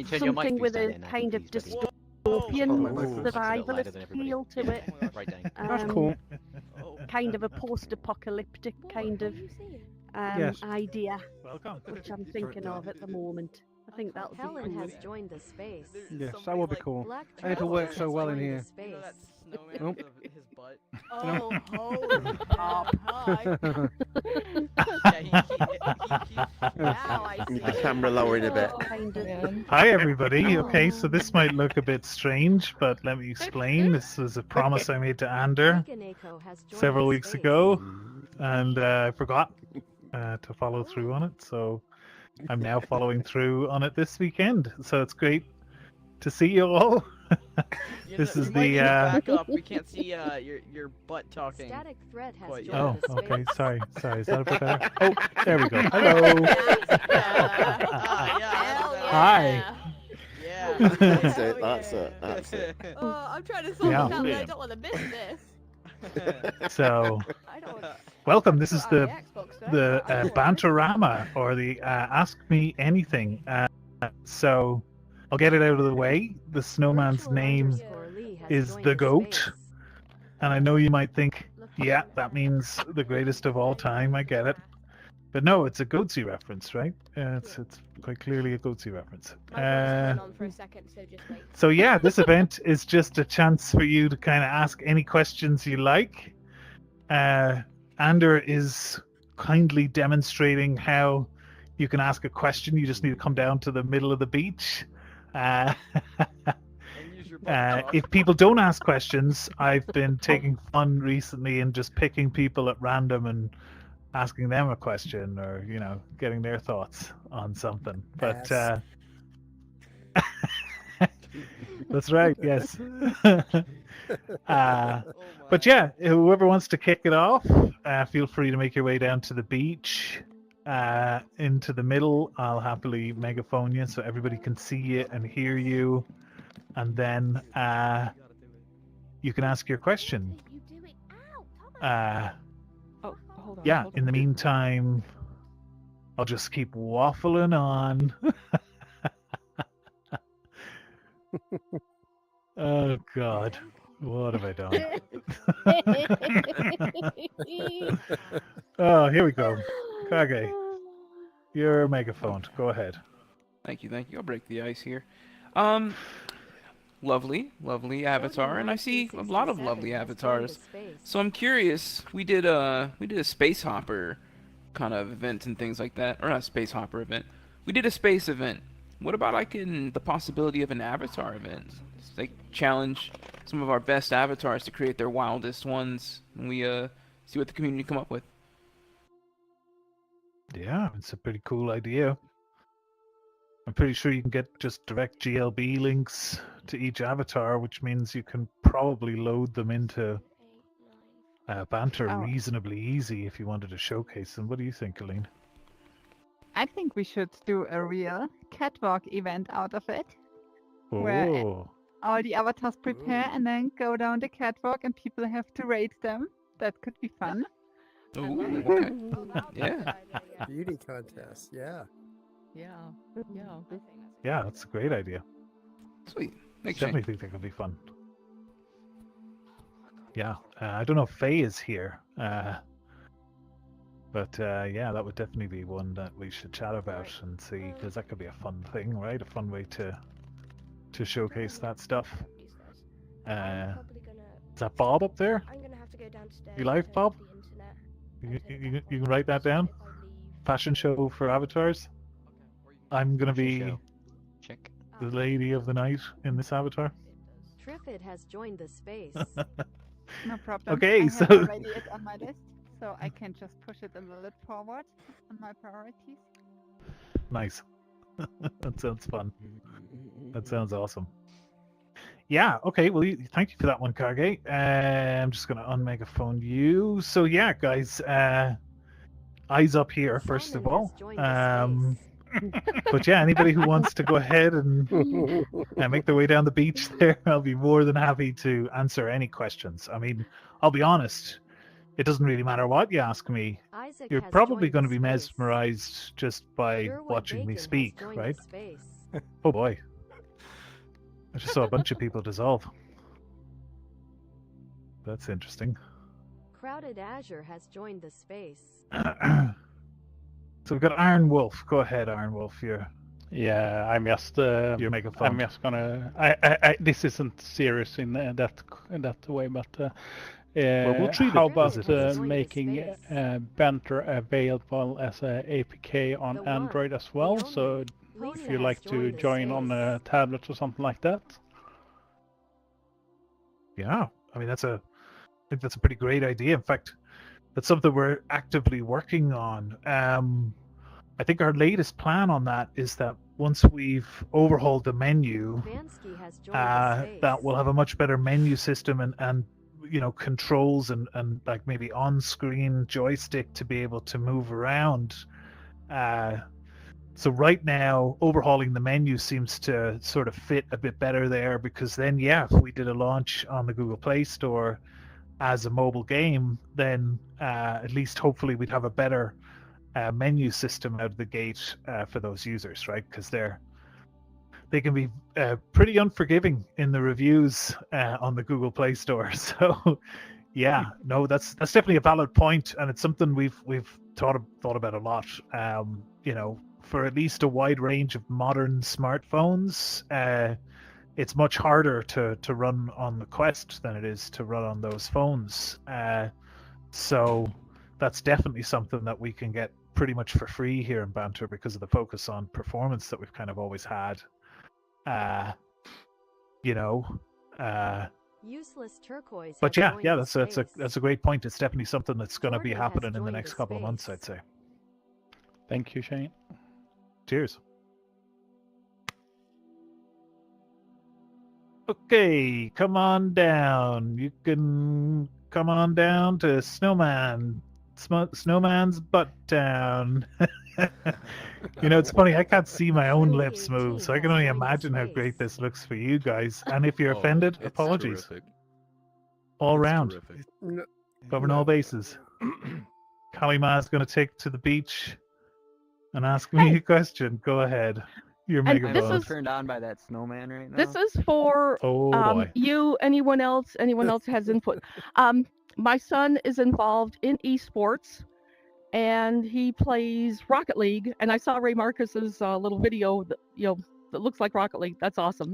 Can you turn your mic something with a stand in, kind of please, buddy? dystopian Makes it louder survivalist than everybody. feel to it. Right, Danny. That's cool. Kind of a post-apocalyptic kind of Yes. idea, Welcome. which I'm thinking of at the moment. I think that would be Helen cool. has joined the space. Yes, that would be cool. Black And it'll work Traveler so has well in joined here. the space. You know that snowman Nope. of his butt? Oh, holy pop. Hi. Yeah, Now I see. The camera lowered a bit. Kind of. Hi everybody. Okay, so this might look a bit strange, but let me explain. This was a promise I made to Ander Veganako has joined several the weeks space. ago, and I forgot to follow through on it. So I'm now following through on it this weekend. So it's great to see you all. This is the. Back up. We can't see your butt talking. Static Thread has Quite joined Oh, the space. okay. Sorry. Is that a bit better? Oh, there we go. Hello. Hi. Yeah. That's it. That's it. That's it. Oh, I'm trying to sort Yeah. this out, but I don't want to miss this. So, I don't. welcome. This is the Xbox, Banter-Ama, or the Ask Me Anything. So I'll get it out of the way. The snowman's name _Lee has is joined the goat. space. And I know you might think, yeah, that means the greatest of all time. I get it. But no, it's a Goatsy reference, right? It's quite clearly a Goatsy reference. on for a second, so just wait. So yeah, this event is just a chance for you to kind of ask any questions you like. Ander is kindly demonstrating how you can ask a question. You just need to come down to the middle of the beach. If people don't ask questions, I've been taking fun recently in just picking people at random and asking them a question, or getting their thoughts on something. But that's right, yes. But yeah, whoever wants to kick it off, feel free to make your way down to the beach, into the middle. I'll happily megaphone you so everybody can see you and hear you, and then you can ask your question. Yeah, in the meantime, I'll just keep waffling on. Oh God, what have I done? Oh, here we go. Kage, your megaphone. Go ahead. Thank you. I'll break the ice here. Lovely avatar, and I see a lot of lovely avatars. So I'm curious. We did a space hopper kind of event and things like that, or not a space hopper event. We did a space event. What about the possibility of an avatar event? Like challenge some of our best avatars to create their wildest ones, and we see what the community come up with. Yeah, it's a pretty cool idea. I'm pretty sure you can get just direct GLB links to each avatar, which means you can probably load them into Banter reasonably easy if you wanted to showcase them. What do you think, Aline? I think we should do a real catwalk event out of it. Oh, Where all the avatars prepare and then go down the catwalk and people have to rate them. That could be fun. Ooh, okay. Yeah. Beauty contest, yeah. Yeah, that's a great idea. Sweet. Definitely think that could be fun. Yeah, I don't know if Faye is here, but yeah, that would definitely be one that we should chat about and see, because that could be a fun thing, right? A fun way to showcase that stuff. Is that Bob up there? I'm gonna have to go downstairs. You live, Bob? You can write that down? Fashion show for avatars? I'm gonna be the lady of the night in this avatar. Triffid has joined the space. No problem. Okay, I so- have already it on my list, so I can just push it a little forward on my priorities. Nice. That sounds fun. That sounds awesome. Yeah, okay, well, thank you for that one, Kage. I'm just going to unmegaphone you. So yeah, guys, eyes up here, first of all. But yeah, anybody who wants to go ahead and make their way down the beach there, I'll be more than happy to answer any questions. I mean, I'll be honest, it doesn't really matter what you ask me. You're probably going to be mesmerized just by watching me speak, right? Oh boy. I just saw a bunch of people dissolve. That's interesting. Crowded Azure has joined the space. So we've got Iron Wolf. Go ahead, Iron Wolf. Yeah, I'm just. Your megaphone. I'm just gonna. This isn't serious in that way, but. We'll treat how it about as it is. making Banter available as a APK on Android as well? So if you like to join on a tablet or something like that. Yeah, I mean I think that's a pretty great idea. In fact, that's something we're actively working on. I think our latest plan on that is that once we've overhauled the menu, that we'll have a much better menu system and controls and like maybe on-screen joystick to be able to move around. So right now, overhauling the menu seems to sort of fit a bit better there, because then, if we did a launch on the Google Play Store as a mobile game, then at least hopefully we'd have a better menu system out of the gate for those users, right? Because they can be pretty unforgiving in the reviews on the Google Play Store. So, that's definitely a valid point, and it's something we've thought about a lot. For at least a wide range of modern smartphones, it's much harder to run on the Quest than it is to run on those phones. So that's definitely something that we can get pretty much for free here in Banter because of the focus on performance that we've kind of always had. Useless turquoise. But that's a great point. It's definitely something that's going to be happening in the next couple of months, I'd say. Thank you, Shane. Cheers. Okay, come on down. You can come on down to Snowman's butt down. It's funny, I can't see my own lips move, so I can only imagine how great this looks for you guys. And if you're offended, apologies. Terrific. All round. Terrific. Covering all bases. Kalima's going to take to the beach and ask me a question. Go ahead. You're mega this is turned on by that snowman right now. This is for boy. you, anyone else has input. My son is involved in esports, and he plays Rocket League. And I saw Ray Marcus's little video that that looks like Rocket League. That's awesome.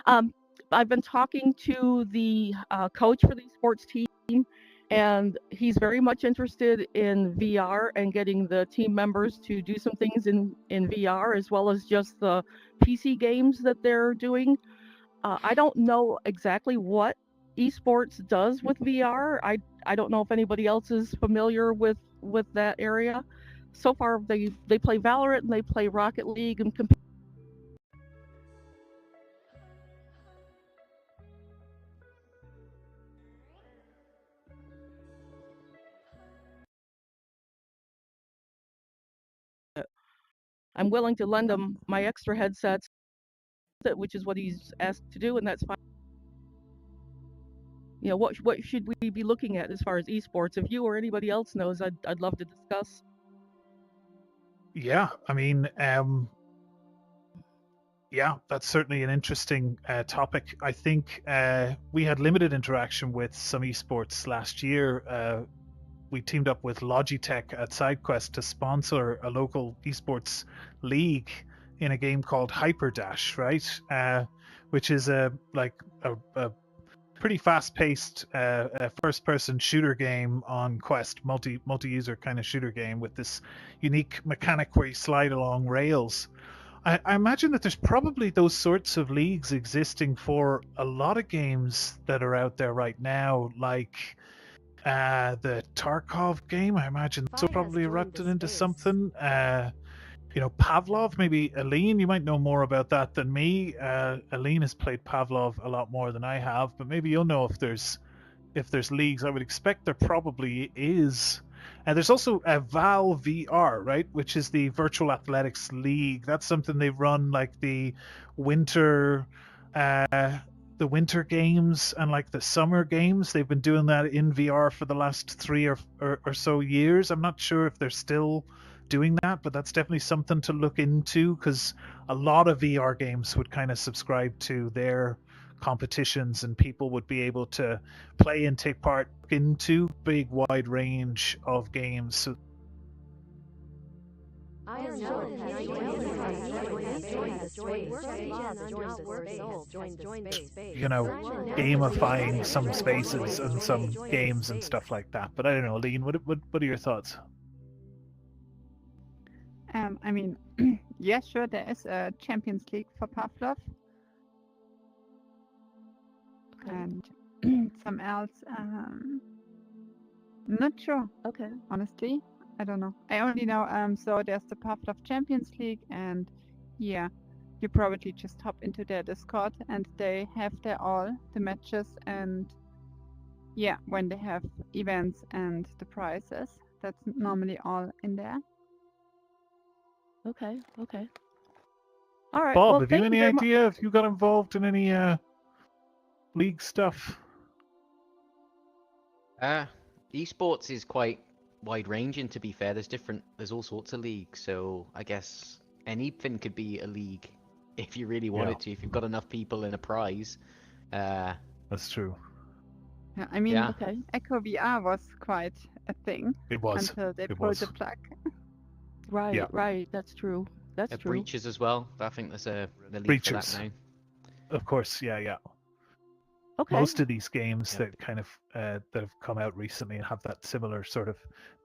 I've been talking to the coach for the esports team, and he's very much interested in VR and getting the team members to do some things in VR, as well as just the PC games that they're doing. I don't know exactly what esports does with VR. I don't know if anybody else is familiar with that area. So far, they play Valorant and they play Rocket League and compete. I'm willing to lend him my extra headsets, which is what he's asked to do, and that's fine. What should we be looking at as far as esports? If you or anybody else knows, I'd love to discuss. Yeah, I mean, that's certainly an interesting topic. I think we had limited interaction with some esports last year. We teamed up with Logitech at SideQuest to sponsor a local esports league in a game called Hyperdash, right? Which is a pretty fast-paced first-person shooter game on Quest, multi-user kind of shooter game with this unique mechanic where you slide along rails. I imagine that there's probably those sorts of leagues existing for a lot of games that are out there right now, like the Tarkov game. I imagine so probably erupted into something. Pavlov, maybe Aline, you might know more about that than me. Aline has played Pavlov a lot more than I have, but maybe you'll know if there's leagues. I would expect there probably is. And there's also a Val VR, right, which is the Virtual Athletics League. That's something they run like the winter games and like the summer games. They've been doing that in VR for the last 3 or so years. I'm not sure if they're still doing that, but that's definitely something to look into because a lot of VR games would kind of subscribe to their competitions and people would be able to play and take part into big wide range of games. So gamifying some spaces and some games and stuff like that. But I don't know, Lean, what are your thoughts? I mean, yeah, sure, there is a Champions League for Pavlov. And some else, not sure. Okay. Honestly, I don't know. I only know, so there's the Pavlov Champions League, and yeah, you probably just hop into their Discord, and they have there all the matches, and yeah, when they have events and the prizes, that's normally all in there. Okay. All right. Bob, well, have you thank any very much. idea if you got involved in any league stuff? Esports is quite wide-ranging, to be fair. There's all sorts of leagues, so I guess anything could be a league if you really wanted to, if you've got enough people in a prize. That's true. Yeah, I mean, Okay. Echo VR was quite a thing. It was. Until they It pulled was. the plug. Right. Yeah. Right. That's true. That's true. Breaches as well. I think there's a league Breaches. for that now. Of course, yeah. Okay. Most of these games that kind of that have come out recently and have that similar sort of,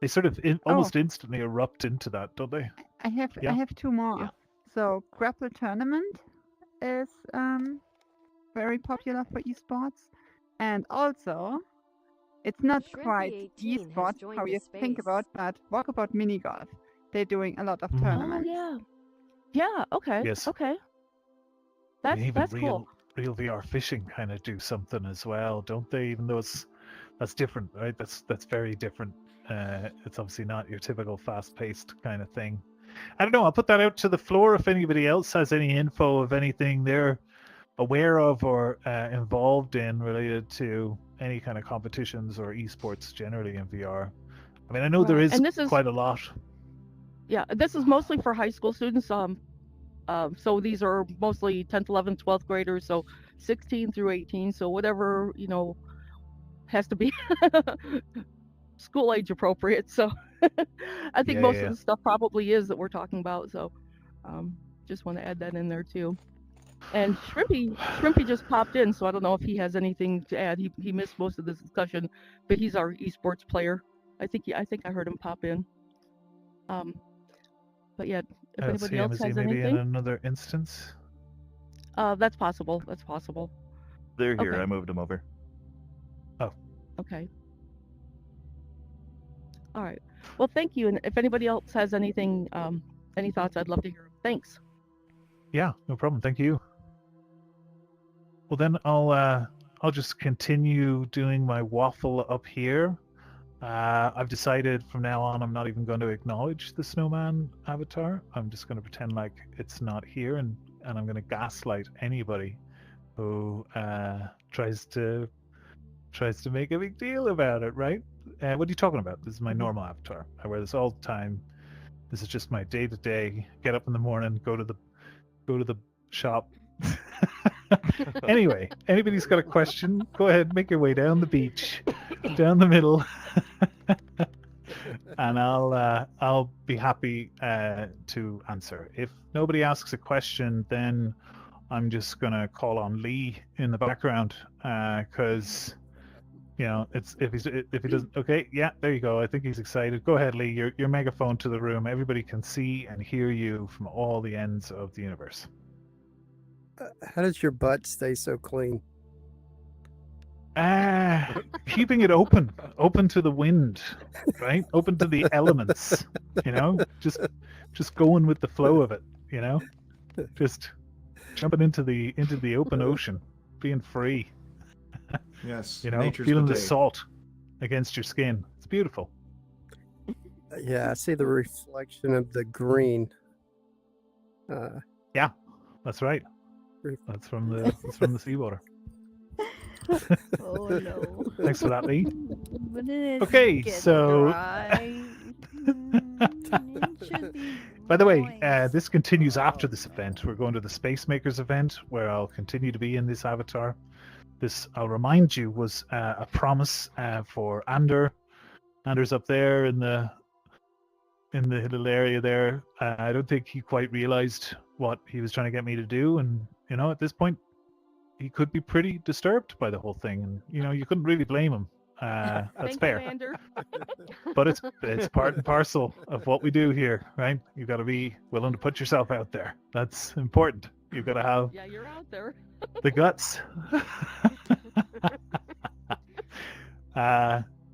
they sort of almost instantly erupt into that, don't they? I have two more. Yeah. So Grapple Tournament is very popular for esports, and also it's not quite Shrimpy18 has esports joined how the you think space. about, but Walkabout Mini Golf. They're doing a lot of Mhm. Oh tournaments. yeah. Yeah. Okay. Yes. Okay. And That's even cool. real VR fishing kind of do something as well, don't they? Even though that's different, right? That's very different. It's obviously not your typical fast-paced kind of thing. I don't know. I'll put that out to the floor if anybody else has any info of anything they're aware of or involved in related to any kind of competitions or esports generally in VR. I mean, I know there Right. is And this is- quite a lot. Yeah. This is mostly for high school students. So these are mostly 10th, 11th, 12th graders. So 16 through 18. So whatever has to be school age appropriate. So I think most of the stuff probably is that we're talking about. So just want to add that in there too. And Shrimpy just popped in, so I don't know if he has anything to add. He missed most of this discussion, but he's our esports player. I think I heard him pop in. But yeah, if I don't see anybody him. else Is he has maybe anything, in another instance? that's possible. That's possible. They're here. Okay. I moved them over. Okay. All right. Well, thank you. And if anybody else has anything, any thoughts, I'd love to hear them. Thanks. Yeah, no problem. Thank you. Well, then I'll just continue doing my waffle up here. I've decided from now on I'm not even going to acknowledge the snowman avatar. I'm just going to pretend like it's not here, and I'm going to gaslight anybody who tries to make a big deal about it. Right? What are you talking about? This is my normal avatar. I wear this all the time. This is just my day-to-day. Get up in the morning, go to the shop. Anyway, anybody's got a question, go ahead, make your way down the beach, down the middle, and I'll be happy to answer. If nobody asks a question, then I'm just gonna call on Lee in the background, because it's if he doesn't. Okay, yeah, there you go. I think he's excited. Go ahead, Lee. Your megaphone to the room. Everybody can see and hear you from all the ends of the universe. How does your butt stay so clean? Keeping it open to the wind, right? Open to the elements, just going with the flow of it, just jumping into the open ocean, being free. Yes, feeling the salt against your skin. It's beautiful. Yeah, I see the reflection of the green. Yeah, that's right. That's from the seawater. Oh no. Thanks for that, Lee. But it is Okay, getting so dry. By the way, this continues after this event. We're going to the Space Makers event, where I'll continue to be in this avatar. This, I'll remind you, was a promise for Ander. Ander's up there in the little area there. I don't think he quite realized what he was trying to get me to do, and at this point, he could be pretty disturbed by the whole thing, and you couldn't really blame him. That's Thank fair. you, Ander. But it's part and parcel of what we do here, right? You got to be willing to put yourself out there. That's important. You've got to have Yeah, you're out there. the guts.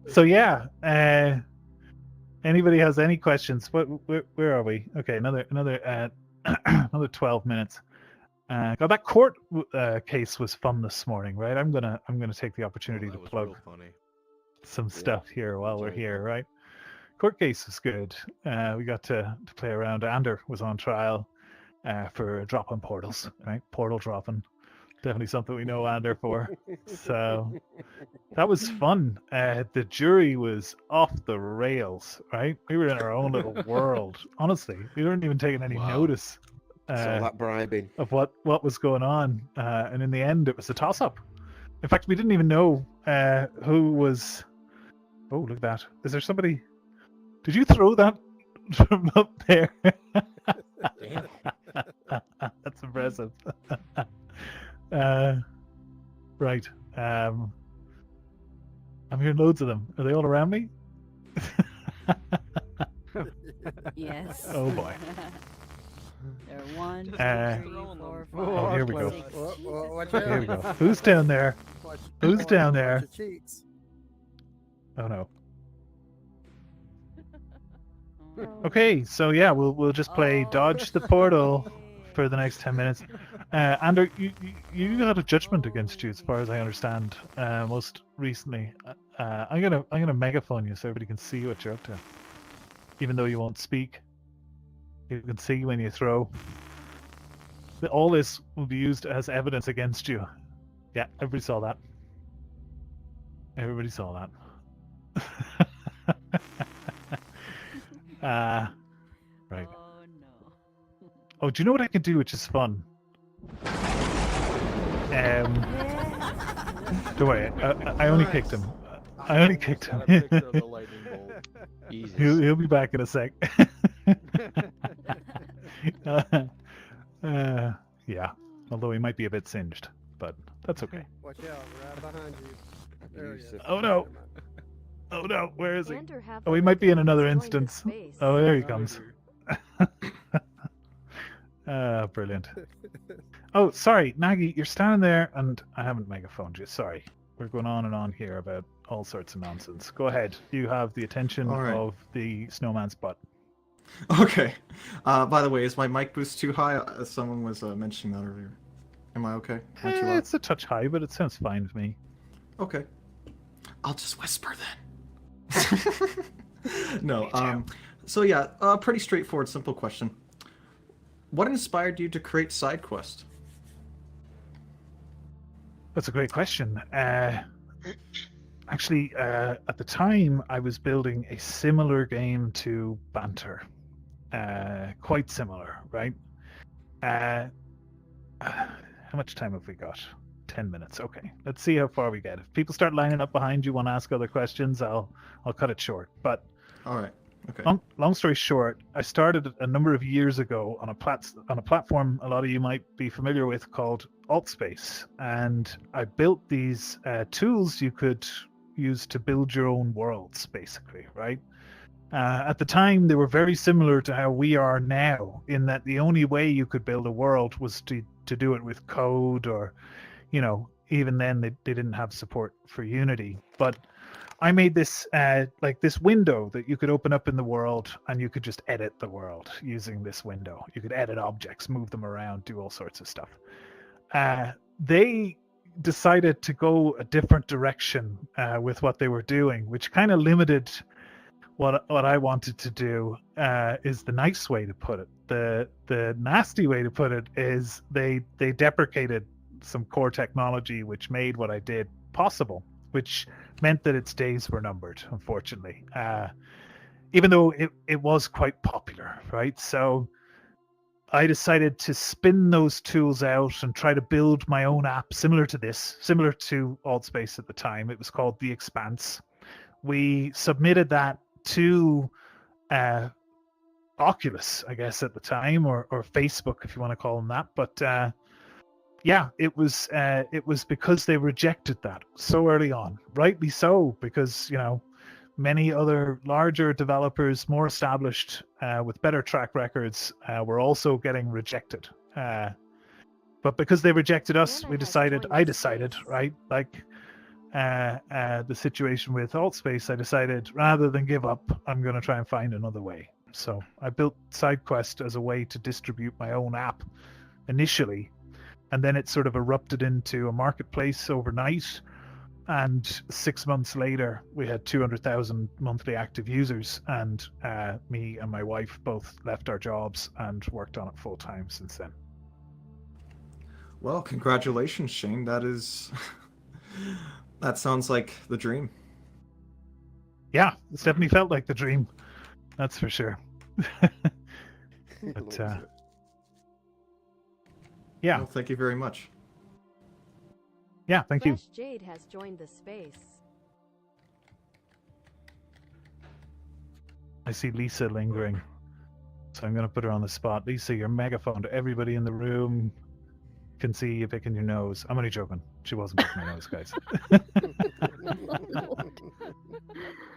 So yeah. Anybody has any questions? Where are we? Okay, another another 12 minutes. God, that court case was fun this morning, right? I'm gonna take the opportunity to plug some stuff here while we're here, right? Court case was good. We got to play around. Ander was on trial for dropping portals, right? Portal dropping. Definitely something we know Ander for. So that was fun. The jury was off the rails, right? We were in our own little world. Honestly, we weren't even taking any notice All that bribing of what was going on. And in the end, it was a toss-up. In fact, we didn't even know who was... Oh, look at that. Is there somebody... Did you throw that from up there? That's impressive. Right. I'm hearing loads of them. Are they all around me? Yes. Oh boy. There are 1, 2, 3, 4, 5. Oh, here we go. 6. Here we go. Who's down there? Who's down there? Oh no. Okay, so yeah, we'll just play dodge the portal for the next 10 minutes. Ander, you had a judgment against you, as far as I understand, most recently. I'm gonna megaphone you so everybody can see what you're up to, even though you won't speak. You can see when you throw. All this will be used as evidence against you. Yeah, everybody saw that. Everybody saw that. Right. Oh no. Oh, do you know what I can do, which is fun? Don't worry, I only kicked him. I only kicked him. He'll be back in a sec. Yeah, although he might be a bit singed, but that's okay. Watch out, right behind you. There he is. Oh no! Oh no, where is he? Ander have Oh, he the might be in legend another joined the instance. space. Oh, there he comes. Brilliant. Oh, sorry, Nagy, you're standing there, and I haven't megaphoned you. Sorry. We're going on and on here about all sorts of nonsense. Go ahead. You have the attention of the snowman's butt. Okay. By the way, is my mic boost too high? Someone was mentioning that earlier. Am I okay? Am I too loud? It's a touch high, but it sounds fine to me. Okay. I'll just whisper then. No. So yeah, pretty straightforward, simple question. What inspired you to create SideQuest? That's a great question. Actually, at the time, I was building a similar game to Banter. Quite similar, right? How much time have we got? 10 minutes. Okay, let's see how far we get. If people start lining up behind you, want to ask other questions, I'll cut it short. But all right, okay. Long story short, I started a number of years ago on a platform a lot of you might be familiar with called Altspace, and I built these tools you could use to build your own worlds, basically, right? At the time, they were very similar to how we are now, in that the only way you could build a world was to do it with code, or, even then they didn't have support for Unity. But I made this this window that you could open up in the world, and you could just edit the world using this window. You could edit objects, move them around, do all sorts of stuff. They decided to go a different direction with what they were doing, which kind of limited what I wanted to do. Is the nice way to put it. The nasty way to put it is they deprecated some core technology which made what I did possible, which meant that its days were numbered, unfortunately. even though it was quite popular, right? So I decided to spin those tools out and try to build my own app similar to this, similar to Altspace at the time. It was called The Expanse. We submitted that to Oculus, I guess, at the time, or Facebook, if you want to call them that. But yeah, it was because they rejected that so early on, rightly so, because many other larger developers, more established, with better track records, were also getting rejected. But because they rejected us, I decided, right, like the situation with Altspace, I decided rather than give up, I'm going to try and find another way. So I built SideQuest as a way to distribute my own app initially, and then it sort of erupted into a marketplace overnight. And 6 months later, we had 200,000 monthly active users, and me and my wife both left our jobs and worked on it full time since then. Well, congratulations, Shane. That is, that sounds like the dream. Yeah, it's definitely felt like the dream. That's for sure. But yeah. Well, thank you very much. Yeah, thank you. Fresh Jade has joined the space. I see Lisa lingering, so I'm going to put her on the spot. Lisa, your megaphone to everybody in the room can see you picking your nose. I'm only joking. She wasn't picking my nose, guys.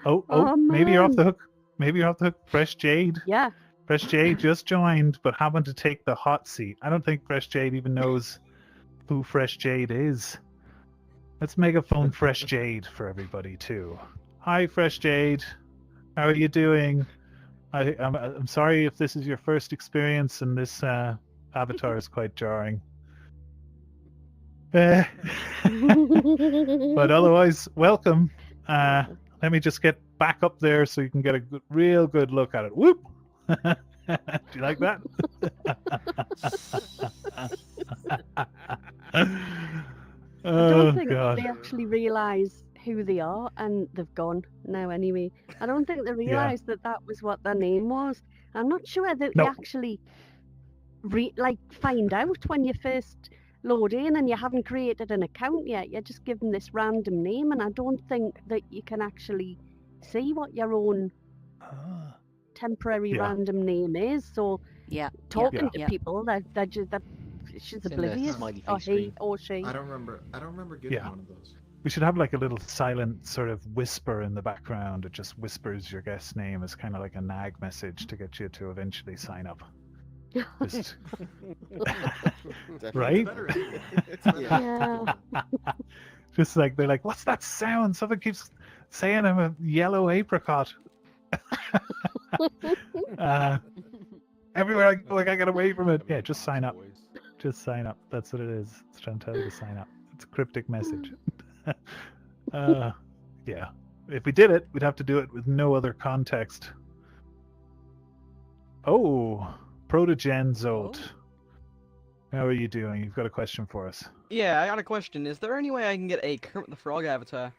Oh, maybe you're off the hook. Maybe you're off the hook. Fresh Jade. Yeah. Fresh Jade just joined, but happened to take the hot seat. I don't think Fresh Jade even knows who Fresh Jade is. Let's megaphone Fresh Jade for everybody too. Hi, Fresh Jade. How are you doing? I'm sorry if this is your first experience and this avatar is quite jarring. But otherwise, welcome. Let me just get back up there so you can get a real good look at it. Whoop! Do you like that? I don't think God. they actually realise who they are, and they've gone now anyway. I don't think they realised that that was what their name was. I'm not sure that you actually find out when you first load in and you haven't created an account yet. You're just given this random name, and I don't think that you can actually see what your own temporary random name is. So talking to people, she's oblivious, or he or she. I don't remember getting one of those. We should have like a little silent sort of whisper in the background. It just whispers your guest's name as kind of like a nag message to get you to eventually sign up. Just... right? Yeah. Just like they're like, what's that sound? Someone keeps saying I'm a yellow apricot. Everywhere I go, like I get away from it. Yeah, just sign up. Just sign up. That's what it is. It's trying to tell you to sign up. It's a cryptic message. Yeah. If we did it, we'd have to do it with no other context. Oh, Protogen Zolt. How are you doing? You've got a question for us. Yeah, I got a question. Is there any way I can get a Kermit the Frog avatar?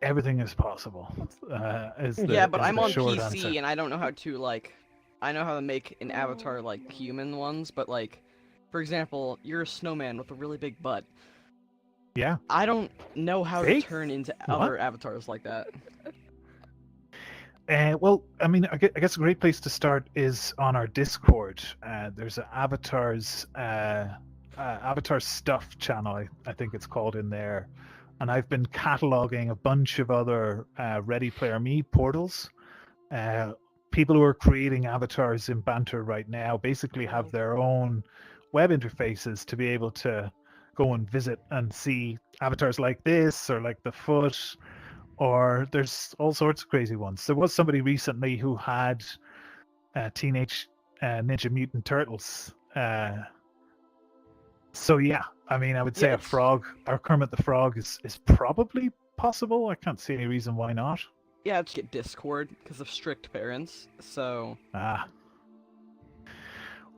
Everything is possible. But I'm on PC answer. and I don't know how to I know how to make an avatar like human ones, but like, for example, you're a snowman with a really big butt. Yeah. I don't know how to turn into other avatars like that. Well, I mean, I guess a great place to start is on our Discord. There's an avatar stuff channel, I think it's called, in there. And I've been cataloging a bunch of other Ready Player Me portals. People who are creating avatars in Banter right now basically have their own web interfaces to be able to go and visit and see avatars like this, or like the foot, or there's all sorts of crazy ones. There was somebody recently who had Teenage Ninja Mutant Turtles. So yeah, I mean, I would say a frog, or Kermit the Frog, is probably possible. I can't see any reason why not. Yeah, let's get Discord because of strict parents. So.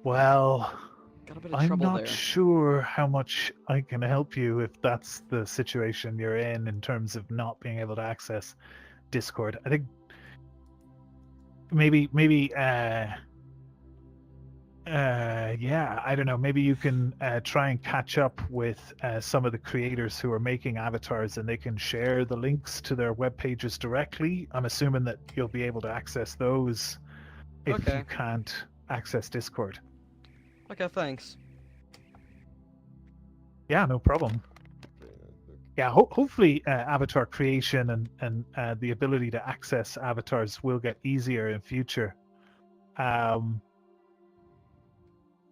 Well, I'm not there. sure how much I can help you if that's the situation you're in terms of not being able to access Discord. I think maybe yeah, I don't know. Maybe you can try and catch up with some of the creators who are making avatars, and they can share the links to their web pages directly. I'm assuming that you'll be able to access those if you can't access Discord. Okay, thanks. Yeah, no problem. Yeah, hopefully avatar creation and the ability to access avatars will get easier in future.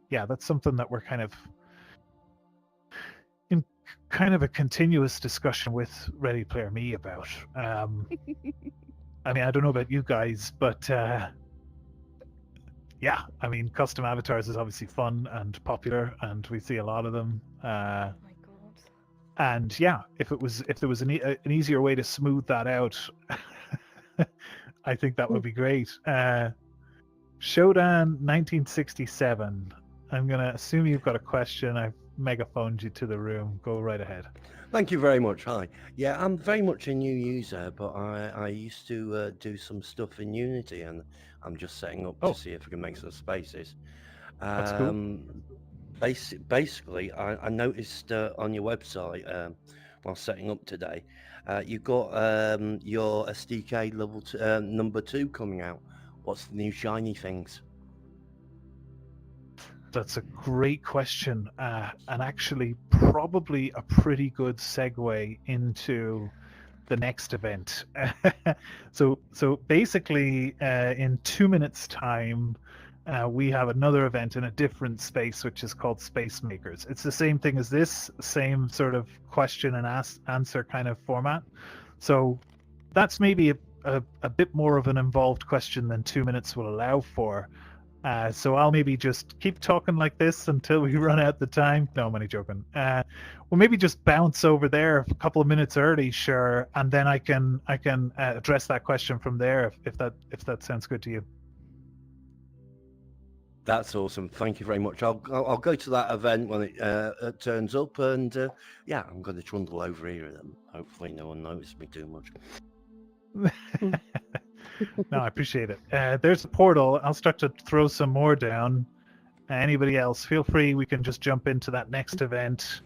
Yeah, that's something that we're kind of in a continuous discussion with Ready Player Me about. I mean, I don't know about you guys, but yeah, I mean, custom avatars is obviously fun and popular, and we see a lot of them. And yeah, if there was an easier way to smooth that out, I think that would be great. Shodan 1967. I'm gonna assume you've got a question. I've megaphoned you to the room. Go right ahead. Thank you very much. Hi. Yeah, I'm very much a new user, but I used to do some stuff in Unity, and I'm just setting up to see if I can make some spaces. That's cool. Basically, I noticed on your website while setting up today, you've got your SDK level number 2 coming out. What's the new shiny things? That's a great question, and actually probably a pretty good segue into the next event. So basically, in 2 minutes' time, we have another event in a different space, which is called Space Makers. It's the same thing as this, same sort of question and answer kind of format. So that's maybe a bit more of an involved question than 2 minutes will allow for. So I'll maybe just keep talking like this until we run out the time. No, I'm only joking. We'll maybe just bounce over there a couple of minutes early, sure, and then I can address that question from there if that sounds good to you. That's awesome. Thank you very much. I'll go to that event when it turns up, and yeah, I'm going to trundle over here, and hopefully no one notices me too much. No, I appreciate it. There's a portal. I'll start to throw some more down. Anybody else, feel free. We can just jump into that next event.